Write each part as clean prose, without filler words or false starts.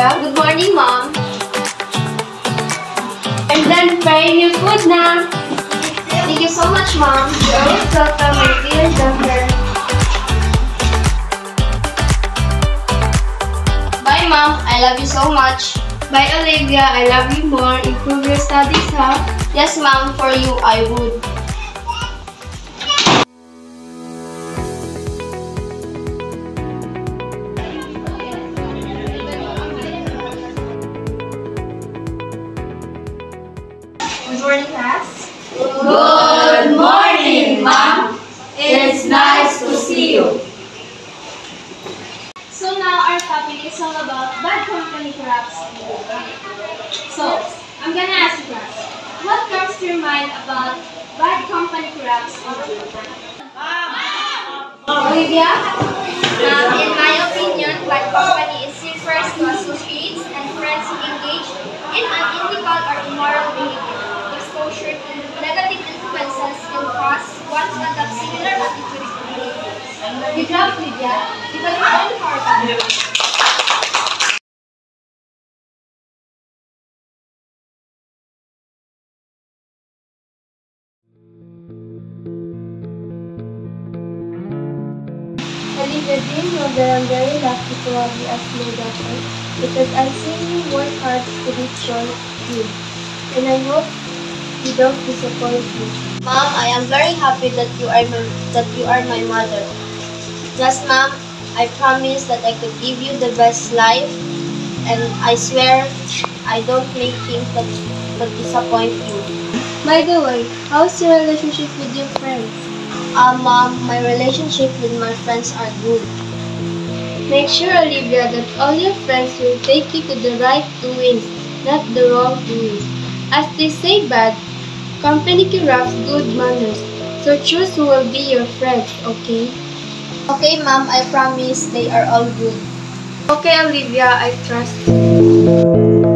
Olivia. Good morning, Mom. I'm done preparing your food now. Thank you so much, Mom. You're welcome, my dear daughter. Bye, Mom. I love you so much. Bye, Olivia. I love you more. Improve your studies, huh? Yes, Mom. For you, I would. Good morning, class. Good morning, Ma'am. It's nice to see you. So now our topic is all about bad company corrupts. So, I'm gonna ask you class, what comes to your mind about bad company corrupts? Olivia? In my opinion, bad company is refers to associates and friends who engage in unethical or immoral behavior. Exposure to negative influences can cause one to adopt similar attitudes and behaviors. Good job, Olivia. You got your own heart. Olivia, do you know that I'm very lucky to have you as my daughter because I've seen you work hard to reach your dream, and I hope you don't disappoint me. Mom, I am very happy that you are my mother. Yes, Mom, I promise that I could give you the best life, and I swear I don't make things that disappoint you. By the way, how's your relationship with your friends? Mom, my relationship with my friends are good. Make sure, Olivia, that all your friends will take you to the right doings, not the wrong doings. As they say, bad company corrupts good manners. So choose who will be your friends, okay? Okay, Mom, I promise they are all good. Okay, Olivia, I trust you.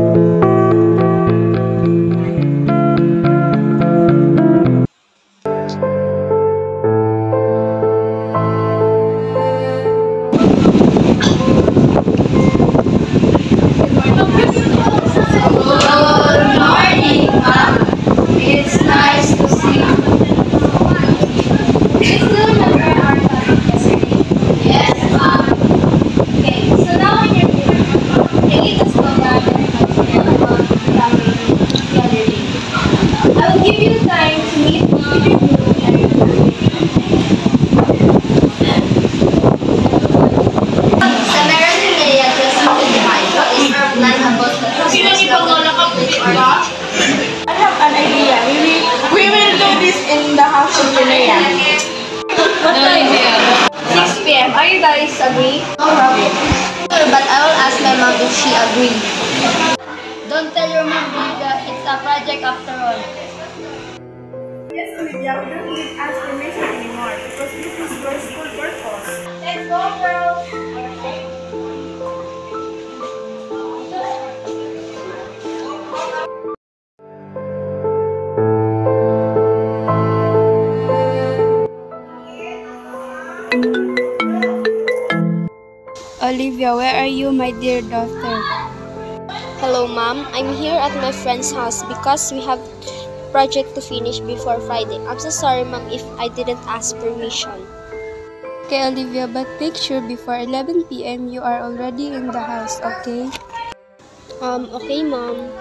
I have an idea. We will do this in the house of Linnea. What time? 6 p.m. Are you guys agree? No problem. But I will ask my mom if she agrees. Don't tell your mom that it's a project after all. Yes, Olivia, we don't need explanation anymore because this is your school purpose. Let's go, girls! Olivia, where are you, my dear daughter? Hello, Mom. I'm here at my friend's house because we have a project to finish before Friday. I'm so sorry, Mom, if I didn't ask permission. Okay, Olivia, but make sure before 11 p.m. you are already in the house, okay? Okay, Mom.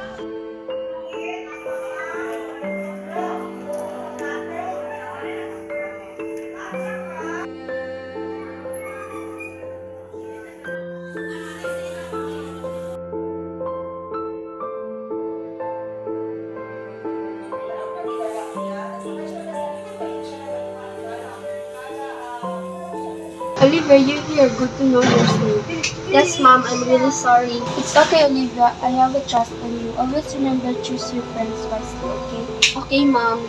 Olivia, you're here. Good to know you're safe. Yes, Mom. I'm really sorry. It's okay, Olivia. I have a trust in you. Always remember to choose your friends wisely, okay? Okay, Mom.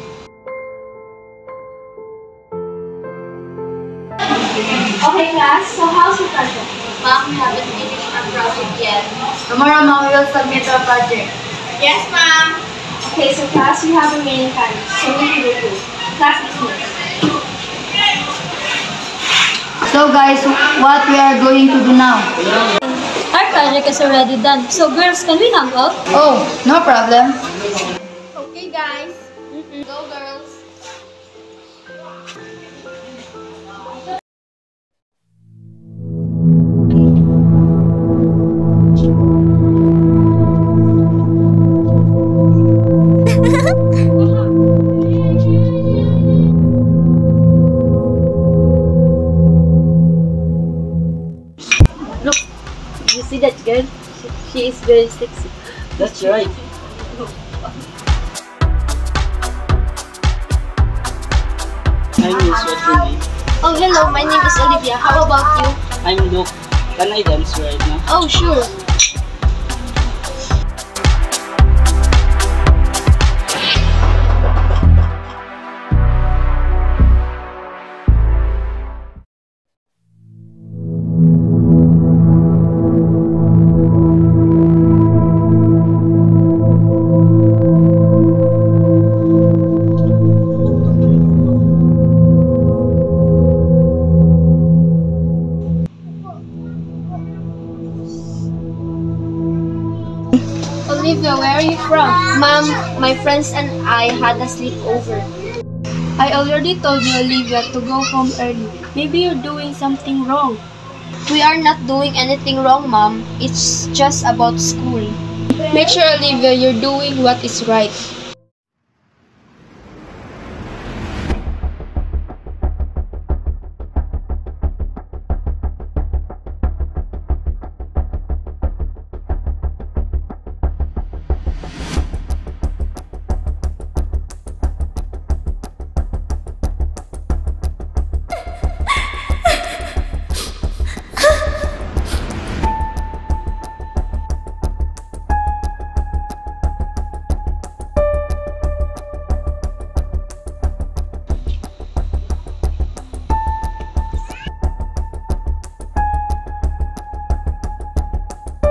Okay, class. So how's your project? Mom, we haven't finished our project yet. Tomorrow, Mom, we will submit our project. Yes, Mom. Okay, so class, we have remaining time. So we will do. Class dismissed. So guys, what we are going to do now? Our project is already done. So girls, can we hang out? Oh, no problem. Okay, guys. Go, girls. Look, you see that girl? She is very sexy. That's right. Hi, Miss. What's your name? Oh, hello. My name is Olivia. How about you? I'm Luke. Can I dance right now? Oh, sure. Olivia, where are you from? Mom, my friends and I had a sleepover. I already told you, Olivia, to go home early. Maybe you're doing something wrong. We are not doing anything wrong, Mom. It's just about school. Make sure, Olivia, you're doing what is right.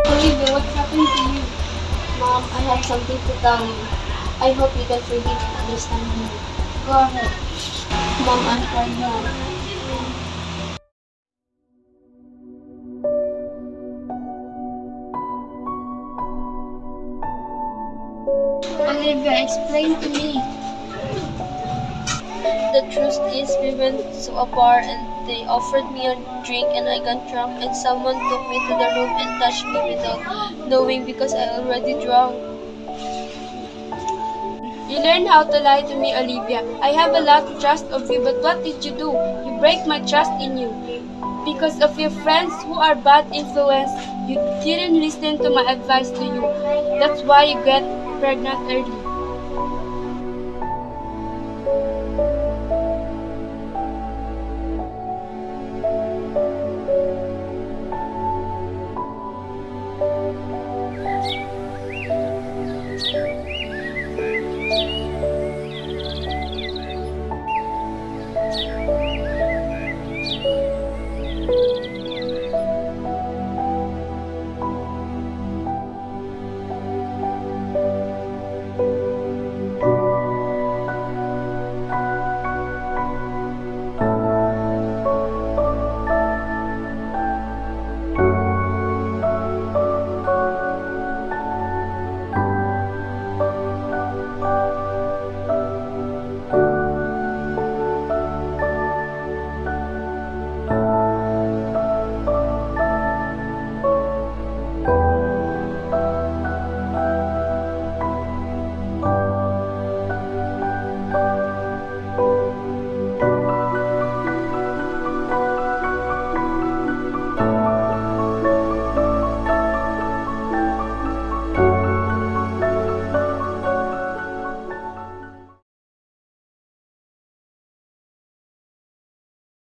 Olivia, what's happened to you? Mom, I have something to tell you. I hope you can forgive and understand me. Go ahead. Mom, I'm crying now. Olivia, explain to me. The truth is, we went to a bar and they offered me a drink and I got drunk and someone took me to the room and touched me without knowing because I already drunk. You learned how to lie to me, Olivia. I have a lot of trust of you, but what did you do? You break my trust in you. Because of your friends who are bad influence, you didn't listen to my advice to you. That's why you get pregnant early.